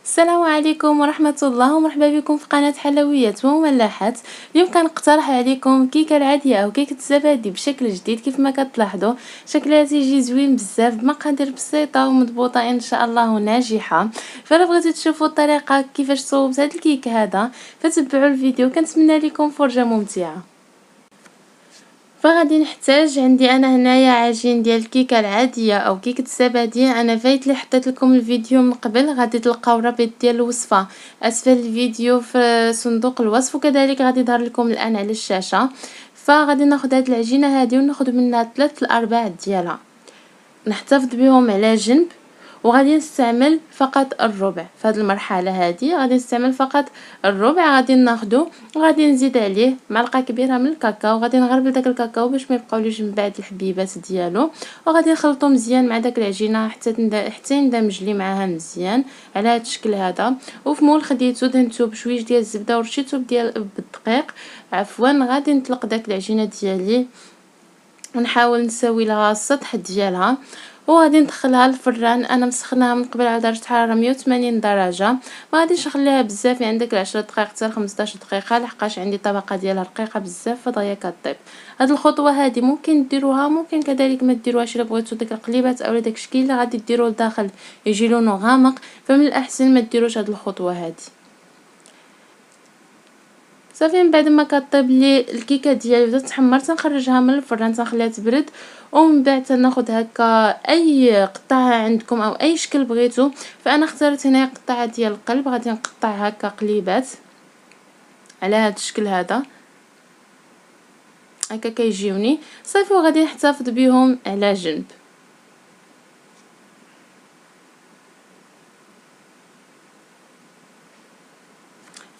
السلام عليكم ورحمة الله ومرحبا بكم في قناة حلويات ومملحات. اليوم كنقترح عليكم كيكة العادية او كيكة الزبادي بشكل جديد. كيف ما كتلاحظوا شكلها تيجي زوين بزاف بمقادير بسيطة ومضبوطة ان شاء الله وناجحة. فلا بغيتو تشوفوا الطريقة كيفاش صوبت هاد الكيك هذا فتبعوا الفيديو. كنتمنى لكم فرجة ممتعة. فغادي نحتاج عندي انا هنايا عجين ديال الكيكه العاديه او كيكه الزبادي. انا فايت لي حطيت لكم الفيديو من قبل، غادي تلقاو الرابط ديال الوصفه اسفل الفيديو في صندوق الوصف، وكذلك غادي يظهر لكم الان على الشاشه. فغادي ناخذ هاد العجينه هذه وناخذ منها 3/4 ديالها، نحتفظ بهم على جنب، وغادي نستعمل فقط الربع. في هذه المرحله هذه غادي نستعمل فقط الربع. غادي ناخذه وغادي نزيد عليه معلقه كبيره من الكاكاو، غادي نغربل داك الكاكاو باش ما يبقاوليش من بعد الحبيبات ديالو، وغادي نخلطو مزيان مع داك العجينه حتى يندمج لي معاها مزيان على هذا الشكل هذا. وفي مول خديتو دهنتو بشويش ديال الزبده ورشيتو بالدقيق غادي نطلق داك العجينه ديالي ونحاول نسوي لها السطح ديالها، وغادي ندخلها للفران. انا مسخناها من قبل على درجه حراره 180 درجه. ما غاديش نخليها بزاف، يعني عندك 10 دقائق حتى 15 دقيقه، لحقاش عندي طبقه ديالها رقيقه بزاف فدغيا كطيب. هاد الخطوه هذه ممكن ديروها، ممكن كذلك ما ديروهاش الا بغيتو ديك القليبات او داك الشكل اللي غادي ديروه لداخل يجي لونه غامق، فمن الاحسن ما ديروش هاد الخطوه هذه. صافي من بعد ما كطيب لي الكيكه ديالي بدات تحمر تنخرجها من الفران تنخليها تبرد، ومن بعد تناخذ هكا اي قطعه عندكم او اي شكل بغيتو. فانا اختاريت هنا قطعه ديال القلب، غادي نقطعها هكا قليبات على هذا الشكل هذا هكا كيجيوني صافي، وغادي نحتفظ بهم على جنب.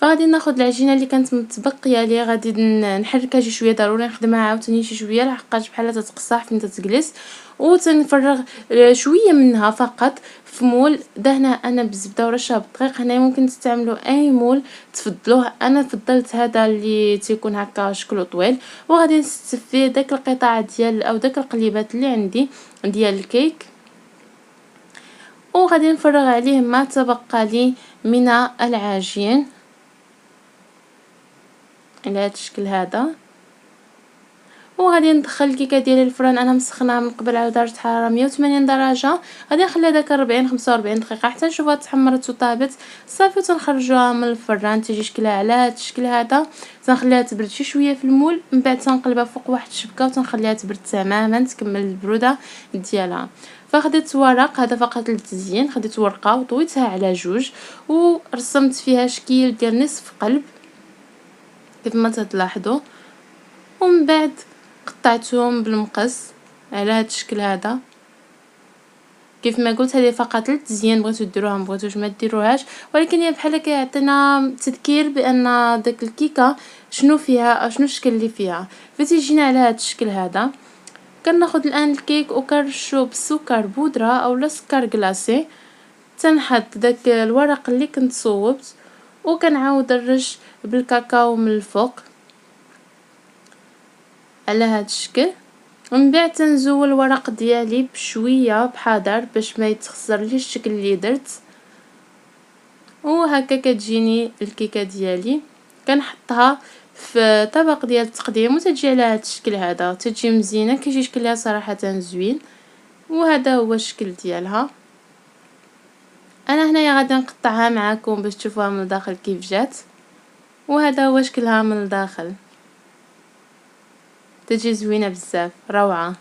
فغادي ناخذ العجينه اللي كانت متبقيه لي، غادي نحركها شي شويه، ضروري نخدمها عاوتاني شي شويه لحقاش بحال تتقصح فين تتجلس. وتنفرغ شويه منها فقط في مول دهنه انا بالزبده ورشه بالدقيق. هنا ممكن تستعملوا اي مول تفضلوه، انا فضلت هذا اللي تيكون هكا شكله طويل. وغادي نستف فيه داك القطع ديال او داك القليبات اللي عندي ديال الكيك، وغادي نفرغ عليه ما تبقى لي من العجين على هذا الشكل هذا. وغادي ندخل الكيكه ديالي الفران. انا مسخناها من قبل على درجه حراره 180 درجه، غادي نخليها داك 45 دقيقه حتى نشوفها تحمرت وطابت صافي. تنخرجوها من الفران تيجي شكلها على هذا الشكل هذا. تنخليها تبرد شي شويه في المول، من بعد تنقلبها فوق واحد الشبكه وتنخليها تبرد تماما تكمل البروده ديالها. فخديت ورق هذا فقط للتزيين، خديت ورقه وطويتها على جوج ورسمت فيها شكل ديال نصف قلب كيف ما تلاحظوا، ومن بعد قطعتهم بالمقص على هذا الشكل هذا. كيف ما قلت هذه فقط للتزيين، بغيتو ديروها ما بغيتوش ما ديروهاش، ولكن هي بحال كيعطينا تذكير بان داك الكيكه شنو فيها شنو الشكل اللي فيها. فتيجينا على هذا الشكل هذا. كناخذ الان الكيك وكنرشو بالسكر بودره او لا سكر كلاصي، تنحط داك الورق اللي كنت صوبت وكنعاود نرش بالكاكاو من الفوق على هذا الشكل. ومن بعد تنزول الورق ديالي بشويه بحذر باش ما يتخسرليش الشكل اللي درت. وهكا كتجيني الكيكه ديالي. كنحطها في طبق ديال التقديم وتجي على هذا الشكل هذا، تجي مزيانه كيجي شكلها صراحه زوين. وهذا هو الشكل ديالها. انا هنايا غادي نقطعها معكم باش تشوفوها من الداخل كيف جات، وهذا هو شكلها من الداخل. تجي زوينه بزاف روعه.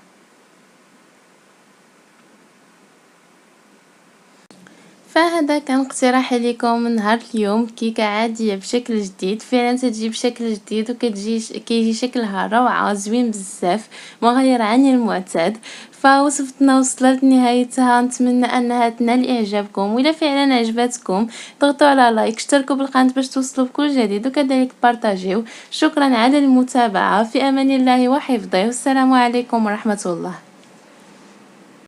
فهذا كان اقتراحي لكم من نهار اليوم، كيكه عاديه بشكل جديد. فعلا تجي بشكل جديد كيجي شكلها روعه زوين بزاف مغير عن المعتاد. فوصفتنا وصلت نهايتها، نتمنى انها تنال اعجابكم. وإلا فعلا عجبتكم ضغطوا على لايك، اشتركوا بالقناه باش توصلوا بكل جديد، وكذلك بارطاجيو. شكرا على المتابعه، في امان الله وحفظه، والسلام عليكم ورحمه الله.